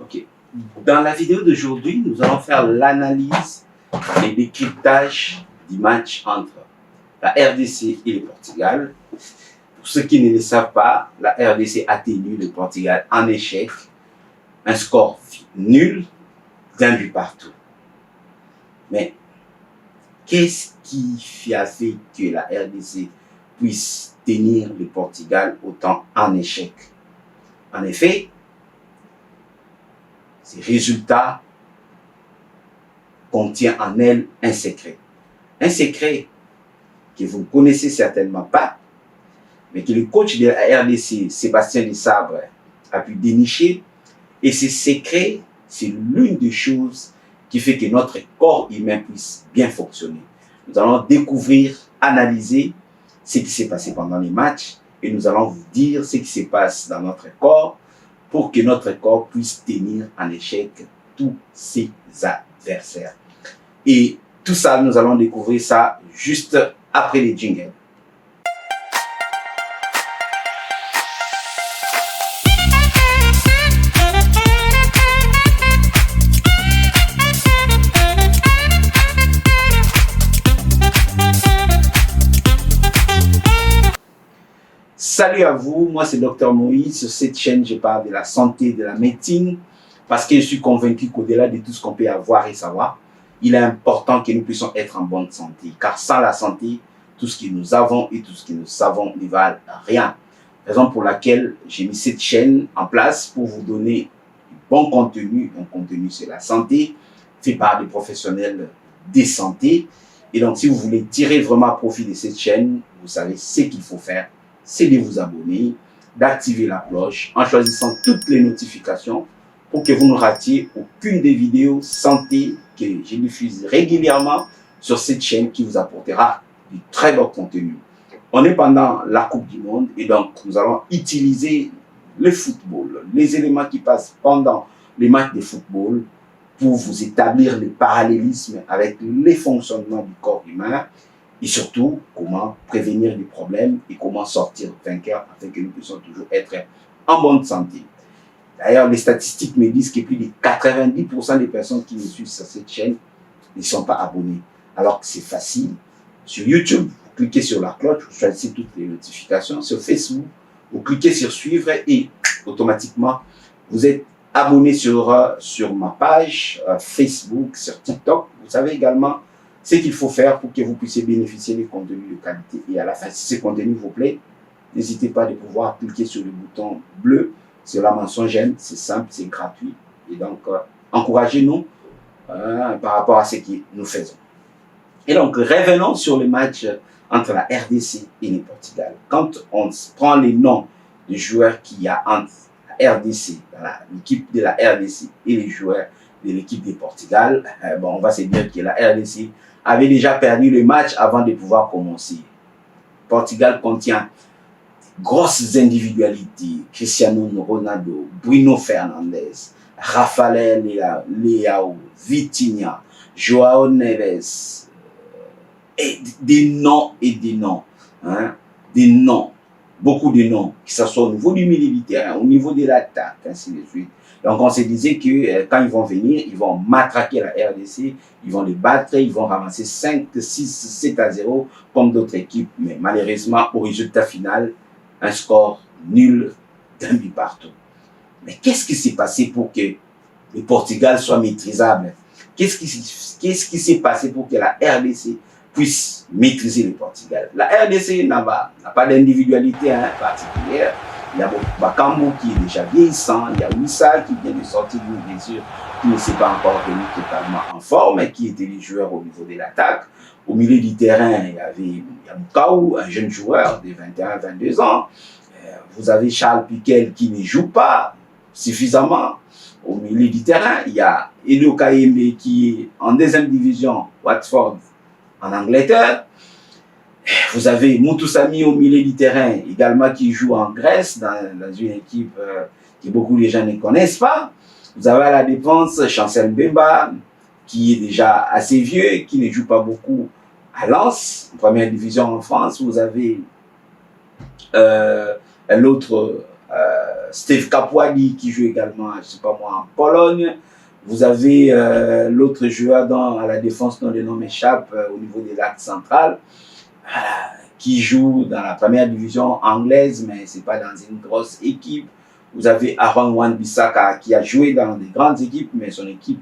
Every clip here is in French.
Ok. Dans la vidéo d'aujourd'hui, nous allons faire l'analyse et décryptage du match entre la RDC et le Portugal. Pour ceux qui ne le savent pas, la RDC a tenu le Portugal en échec, un score nul, d'un but partout. Mais qu'est-ce qui a fait que la RDC puisse tenir le Portugal autant en échec? En effet, ces résultats contiennent en elles un secret. Un secret que vous ne connaissez certainement pas, mais que le coach de la RDC, Sébastien Desabre, a pu dénicher. Et ce secret, c'est l'une des choses qui fait que notre corps humain puisse bien fonctionner. Nous allons découvrir, analyser ce qui s'est passé pendant les matchs et nous allons vous dire ce qui se passe dans notre corps pour que notre corps puisse tenir en échec tous ses adversaires. Et tout ça, nous allons découvrir ça juste après les jingles. Salut à vous, moi c'est Dr Moïse. Sur cette chaîne, je parle de la santé, de la médecine, parce que je suis convaincu qu'au-delà de tout ce qu'on peut avoir et savoir, il est important que nous puissions être en bonne santé. Car sans la santé, tout ce que nous avons et tout ce que nous savons ne valent rien. Raison pour laquelle j'ai mis cette chaîne en place pour vous donner du bon contenu, un contenu sur la santé, fait par des professionnels de santé. Et donc, si vous voulez tirer vraiment profit de cette chaîne, vous savez ce qu'il faut faire. C'est de vous abonner, d'activer la cloche en choisissant toutes les notifications pour que vous ne ratiez aucune des vidéos santé que je diffuse régulièrement sur cette chaîne qui vous apportera du très bon contenu. On est pendant la Coupe du Monde et donc nous allons utiliser le football, les éléments qui passent pendant les matchs de football pour vous établir le parallélisme avec les fonctionnements du corps humain et surtout comment prévenir les problèmes et comment sortir vainqueur afin que nous puissions toujours être en bonne santé. D'ailleurs, les statistiques me disent que plus de 90% des personnes qui me suivent sur cette chaîne ne sont pas abonnées. Alors que c'est facile. Sur YouTube, vous cliquez sur la cloche, vous choisissez toutes les notifications. Sur Facebook, vous cliquez sur suivre et automatiquement, vous êtes abonné sur ma page Facebook, sur TikTok. Vous savez également ce qu'il faut faire pour que vous puissiez bénéficier des contenus de qualité. Et à la fin, si ce contenu vous plaît, n'hésitez pas de pouvoir cliquer sur le bouton bleu, sur la mention j'aime, c'est simple, c'est gratuit. Et donc, encouragez-nous par rapport à ce que nous faisons. Et donc, revenons sur le match entre la RDC et le Portugal. Quand on prend les noms des joueurs qu'il y a entre la RDC, l'équipe de la RDC et les joueurs de l'équipe du Portugal, bon, on va se dire que la RDC avait déjà perdu le match avant de pouvoir commencer. Le Portugal contient grosses individualités, Cristiano Ronaldo, Bruno Fernandes, Rafael Leao, Vitinha, João Neves, et des noms hein, des noms, beaucoup de noms, que ce soit au niveau du milieu du terrain, au niveau de l'attaque, ainsi de suite. Donc on se disait que quand ils vont venir, ils vont matraquer la RDC, ils vont les battre, ils vont ramasser 5, 6, 7-0 comme d'autres équipes. Mais malheureusement, au résultat final, un score nul, d'un but partout. Mais qu'est-ce qui s'est passé pour que le Portugal soit maîtrisable? Qu'est-ce qui s'est passé pour que la RDC puisse maîtriser le Portugal? La RDC n'a pas d'individualité particulière. Il y a Bakambu qui est déjà vieillissant, il y a Wissa qui vient de sortir d'une blessure qui ne s'est pas encore remis totalement en forme et qui était les joueurs au niveau de l'attaque. Au milieu du terrain, il y avait Mukau, un jeune joueur de 21-22 ans. Vous avez Charles Piquel qui ne joue pas suffisamment. Au milieu du terrain, il y a Elio Kayembe qui est en deuxième division, Watford, en Angleterre. Vous avez Moutoussamy au milieu du terrain, également qui joue en Grèce, dans une équipe que beaucoup de gens ne connaissent pas. Vous avez à la défense Chancel Mbemba, qui est déjà assez vieux, qui ne joue pas beaucoup à Lens, en première division en France. Vous avez l'autre Steve Kapuadi qui joue également, je sais pas moi, en Pologne. Vous avez l'autre joueur à la défense dont le nom m'échappe au niveau des lacs centrales, qui joue dans la première division anglaise, mais c'est pas dans une grosse équipe. Vous avez Aaron Wan-Bissaka qui a joué dans des grandes équipes, mais son équipe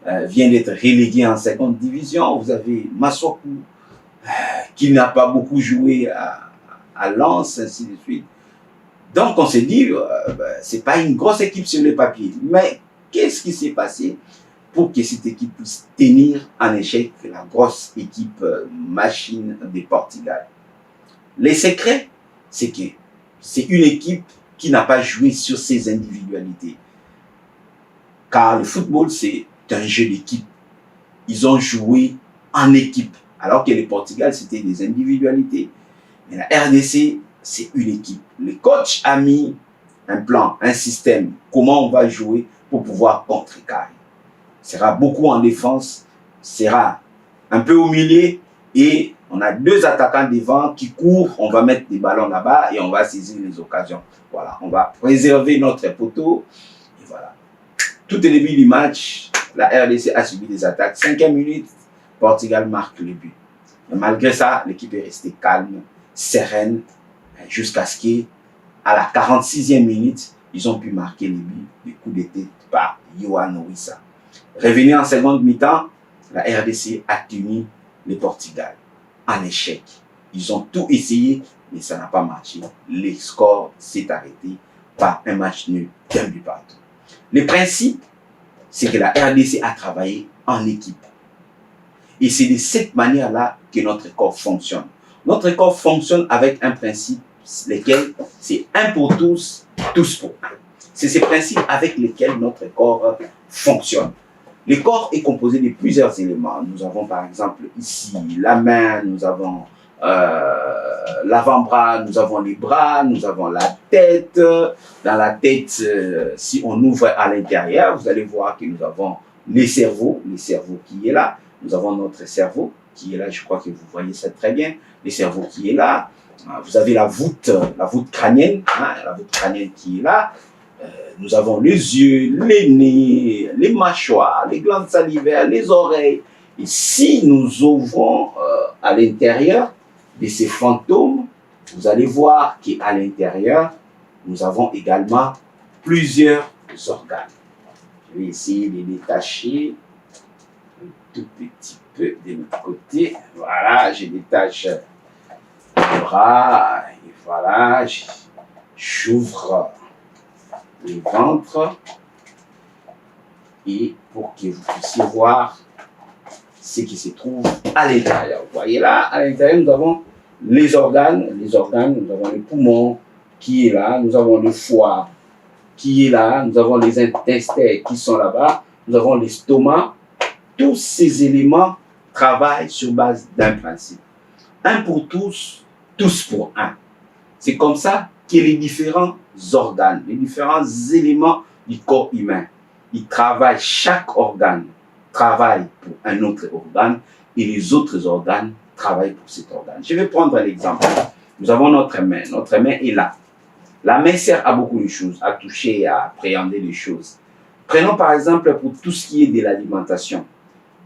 vient d'être reléguée en seconde division. Vous avez Massokou qui n'a pas beaucoup joué à Lens, ainsi de suite. Donc on s'est dit, c'est pas une grosse équipe sur le papier, mais qu'est-ce qui s'est passé pour que cette équipe puisse tenir en échec la grosse équipe machine du Portugal? Les secrets, c'est que c'est une équipe qui n'a pas joué sur ses individualités. Car le football, c'est un jeu d'équipe. Ils ont joué en équipe, alors que le Portugal, c'était des individualités. Mais la RDC, c'est une équipe. Le coach a mis un plan, un système, comment on va jouer pour pouvoir contrecarrer. Sera beaucoup en défense, sera un peu au milieu et on a deux attaquants devant qui courent, on va mettre des ballons là-bas et on va saisir les occasions. Voilà, on va préserver notre poteau et voilà. Tout au début du match, la RDC a subi des attaques. 5e minute, Portugal marque le but. Mais malgré ça, l'équipe est restée calme, sereine, jusqu'à ce qu'à la 46e minute, ils ont pu marquer le but, le coup de tête par Yohan Wissa. Revenu en seconde mi-temps, la RDC a tenu le Portugal en échec. Ils ont tout essayé, mais ça n'a pas marché. Le score s'est arrêté par un match nul d'un but partout. Le principe, c'est que la RDC a travaillé en équipe. Et c'est de cette manière-là que notre corps fonctionne. Notre corps fonctionne avec un principe, lequel c'est un pour tous, tous pour un. C'est ces principes avec lesquels notre corps fonctionne. Le corps est composé de plusieurs éléments. Nous avons par exemple ici la main, nous avons l'avant-bras, nous avons les bras, nous avons la tête. Dans la tête, si on ouvre à l'intérieur, vous allez voir que nous avons le cerveau qui est là. Nous avons notre cerveau qui est là, je crois que vous voyez ça très bien. Le cerveau qui est là. Vous avez la voûte crânienne, la voûte crânienne qui est là. Nous avons les yeux, les nez, les mâchoires, les glandes salivaires, les oreilles. Et si nous ouvrons à l'intérieur de ces fantômes, vous allez voir qu'à l'intérieur, nous avons également plusieurs organes. Je vais essayer de détacher un tout petit peu de l'autre côté. Voilà, je détache le bras. Et voilà, j'ouvre le ventre. Et pour que vous puissiez voir ce qui se trouve à l'intérieur. Vous voyez là, à l'intérieur, nous avons les organes, nous avons les poumons qui est là, nous avons le foie qui est là, nous avons les intestins qui sont là-bas, nous avons l'estomac. Tous ces éléments travaillent sur base d'un principe. Un pour tous, tous pour un. C'est comme ça que les différents organes, les différents éléments du corps humain, ils travaillent, chaque organe travaille pour un autre organe et les autres organes travaillent pour cet organe. Je vais prendre l'exemple. Nous avons notre main. Notre main est là. La main sert à beaucoup de choses, à toucher, à appréhender les choses. Prenons par exemple pour tout ce qui est de l'alimentation.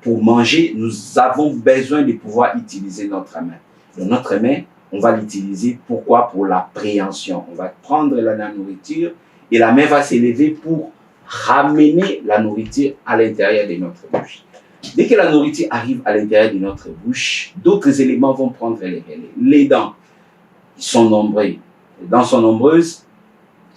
Pour manger, nous avons besoin de pouvoir utiliser notre main. Donc notre main, on va l'utiliser. Pourquoi? Pour l'appréhension. On va prendre la nourriture et la main va s'élever pour ramener la nourriture à l'intérieur de notre bouche. Dès que la nourriture arrive à l'intérieur de notre bouche, d'autres éléments vont prendre les relais. Les dents, ils sont nombreux. Les dents sont nombreuses.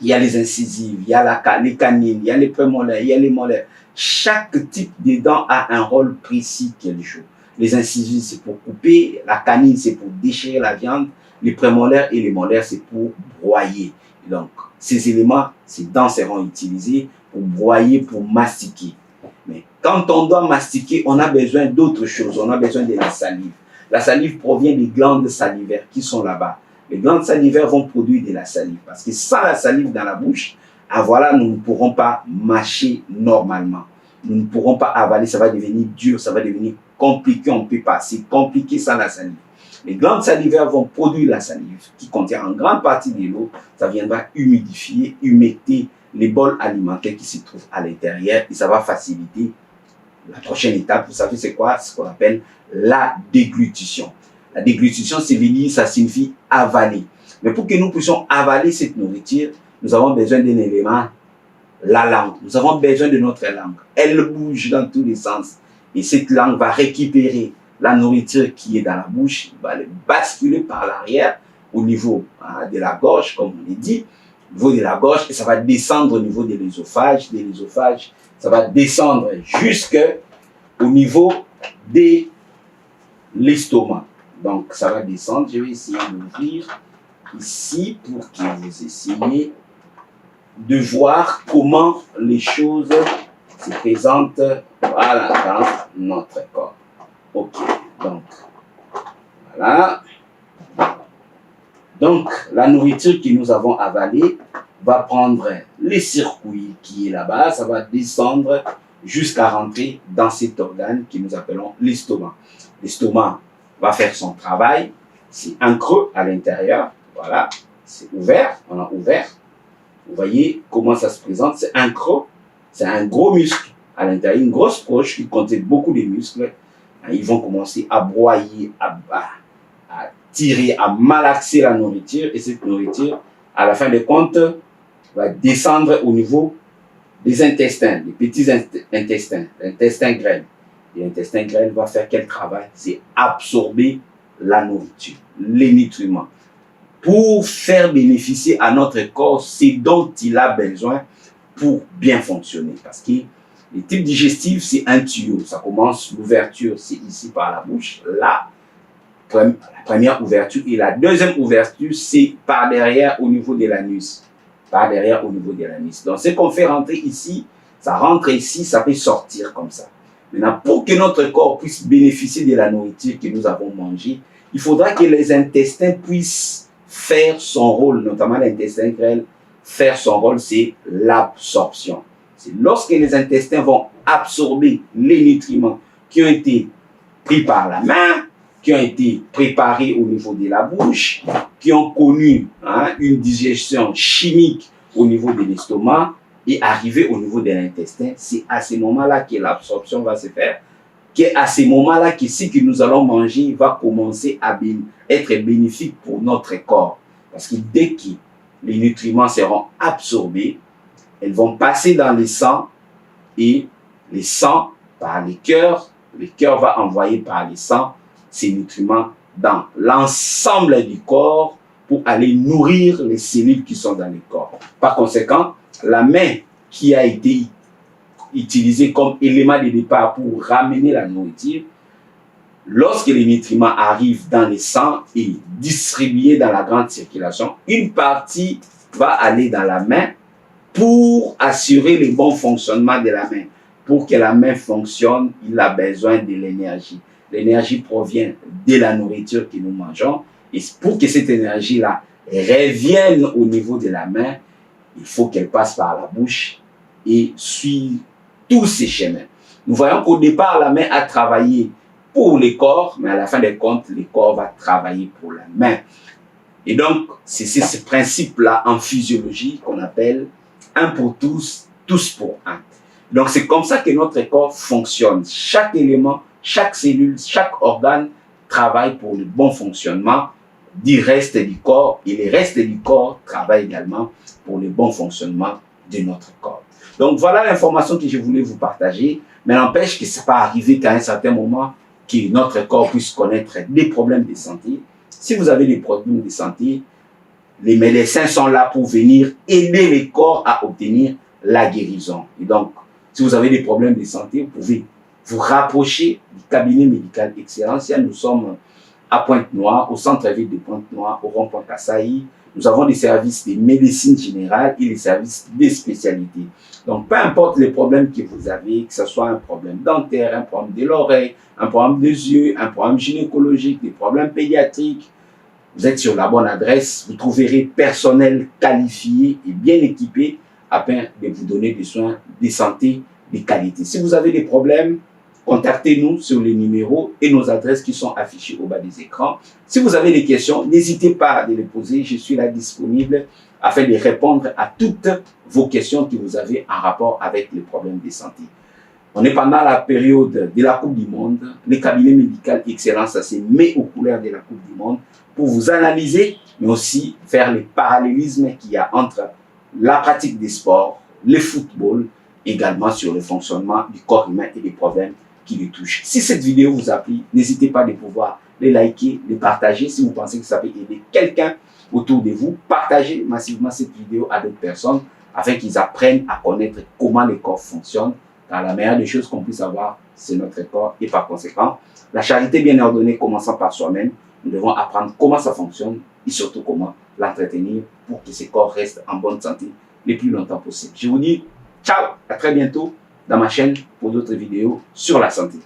Il y a les incisives, il y a les canines, il y a les prémolaires, il y a les molaires. Chaque type de dent a un rôle précis qu'elle joue. Les incisives, c'est pour couper. La canine, c'est pour déchirer la viande. Les prémolaires et les molaires, c'est pour broyer. Et donc, ces éléments, ces dents seront utilisées pour broyer, pour mastiquer. Mais quand on doit mastiquer, on a besoin d'autre chose. On a besoin de la salive. La salive provient des glandes salivaires qui sont là-bas. Les glandes salivaires vont produire de la salive. Parce que sans la salive dans la bouche, voilà, nous ne pourrons pas mâcher normalement. Nous ne pourrons pas avaler, ça va devenir dur, ça va devenir compliqué, on ne peut pas. C'est compliqué sans la salive. Les glandes salivaires vont produire la salive qui contient en grande partie de l'eau. Ça viendra humidifier, humecter les bols alimentaires qui se trouvent à l'intérieur et ça va faciliter la prochaine étape. Vous savez c'est quoi? Ce qu'on appelle la déglutition. La déglutition, ça signifie avaler. Mais pour que nous puissions avaler cette nourriture, nous avons besoin d'un élément, la langue. Nous avons besoin de notre langue. Elle bouge dans tous les sens. Et cette langue va récupérer la nourriture qui est dans la bouche, va le basculer par l'arrière au niveau de la gorge, comme on l'a dit, au niveau de la gorge, et ça va descendre au niveau de l'œsophage. De l'œsophage, ça va descendre jusqu'au niveau de l'estomac. Donc, ça va descendre. Je vais essayer d'ouvrir ici pour que vous essayiez de voir comment les choses se présentent voilà, dans notre corps. Ok, donc, voilà. Donc, la nourriture que nous avons avalée va prendre les circuits qui est là-bas, ça va descendre jusqu'à rentrer dans cet organe que nous appelons l'estomac. L'estomac va faire son travail, c'est un creux à l'intérieur, voilà, c'est ouvert, on a ouvert. Vous voyez comment ça se présente, c'est un creux, c'est un gros muscle à l'intérieur, une grosse poche qui contient beaucoup de muscles. Ils vont commencer à broyer, à tirer, à malaxer la nourriture et cette nourriture, à la fin de compte, va descendre au niveau des intestins, des petits intestins, l'intestin grêle. Et l'intestin grêle va faire quel travail? C'est absorber la nourriture, les nutriments, pour faire bénéficier à notre corps ce dont il a besoin pour bien fonctionner. Parce que le type digestif, c'est un tuyau. Ça commence, l'ouverture, c'est ici par la bouche. Là, la première ouverture. Et la deuxième ouverture, c'est par derrière au niveau de l'anus. Par derrière au niveau de l'anus. Donc, ce qu'on fait rentrer ici, ça rentre ici, ça peut sortir comme ça. Maintenant, pour que notre corps puisse bénéficier de la nourriture que nous avons mangée, il faudra que les intestins puissent faire son rôle, notamment l'intestin grêle, faire son rôle, c'est l'absorption. C'est lorsque les intestins vont absorber les nutriments qui ont été pris par la main, qui ont été préparés au niveau de la bouche, qui ont connu une digestion chimique au niveau de l'estomac et arrivé au niveau de l'intestin, c'est à ce moment-là que l'absorption va se faire, qu'à à ce moment-là que ce que nous allons manger va commencer à être bénéfique pour notre corps. Parce que dès que les nutriments seront absorbés, elles vont passer dans le sang et le sang par le cœur va envoyer par le sang ces nutriments dans l'ensemble du corps pour aller nourrir les cellules qui sont dans le corps. Par conséquent, la main qui a été utilisée comme élément de départ pour ramener la nourriture, lorsque les nutriments arrivent dans le sang et distribués dans la grande circulation, une partie va aller dans la main pour assurer le bon fonctionnement de la main. Pour que la main fonctionne, il a besoin de l'énergie. L'énergie provient de la nourriture que nous mangeons. Et pour que cette énergie-là revienne au niveau de la main, il faut qu'elle passe par la bouche et suive tous ces chemins. Nous voyons qu'au départ, la main a travaillé pour le corps, mais à la fin des comptes, le corps va travailler pour la main. Et donc, c'est ce principe-là en physiologie qu'on appelle un pour tous, tous pour un. Donc, c'est comme ça que notre corps fonctionne. Chaque élément, chaque cellule, chaque organe travaille pour le bon fonctionnement du reste du corps et le reste du corps travaille également pour le bon fonctionnement de notre corps. Donc, voilà l'information que je voulais vous partager, mais n'empêche que ce n'est pas arrivé qu'à un certain moment que notre corps puisse connaître des problèmes de santé. Si vous avez des problèmes de santé, les médecins sont là pour venir aider le corps à obtenir la guérison. Et donc, si vous avez des problèmes de santé, vous pouvez vous rapprocher du cabinet médical Excellencia. Nous sommes à Pointe-Noire, au centre-ville de Pointe-Noire, au rond-point Kassaï. Nous avons des services de médecine générale et des services de spécialité. Donc, peu importe les problèmes que vous avez, que ce soit un problème dentaire, un problème de l'oreille, un problème des yeux, un problème gynécologique, des problèmes pédiatriques, vous êtes sur la bonne adresse. Vous trouverez personnel qualifié et bien équipé afin de vous donner des soins de santé de qualité. Si vous avez des problèmes contactez-nous sur les numéros et nos adresses qui sont affichées au bas des écrans. Si vous avez des questions, n'hésitez pas à les poser. Je suis là disponible afin de répondre à toutes vos questions que vous avez en rapport avec les problèmes de santé. On est pendant la période de la Coupe du Monde. Le cabinet médical Excellence, ça se met aux couleurs de la Coupe du Monde pour vous analyser, mais aussi faire les parallélismes qu'il y a entre la pratique des sports, le football, également sur le fonctionnement du corps humain et des problèmes qui le touchent. Si cette vidéo vous a plu, n'hésitez pas de pouvoir les liker, les partager. Si vous pensez que ça peut aider quelqu'un autour de vous, partagez massivement cette vidéo à d'autres personnes afin qu'ils apprennent à connaître comment le corps fonctionne. Car la meilleure des choses qu'on puisse avoir, c'est notre corps et par conséquent, la charité bien ordonnée commençant par soi-même, nous devons apprendre comment ça fonctionne et surtout comment l'entretenir pour que ce corps reste en bonne santé le plus longtemps possible. Je vous dis ciao, à très bientôt dans ma chaîne pour d'autres vidéos sur la santé.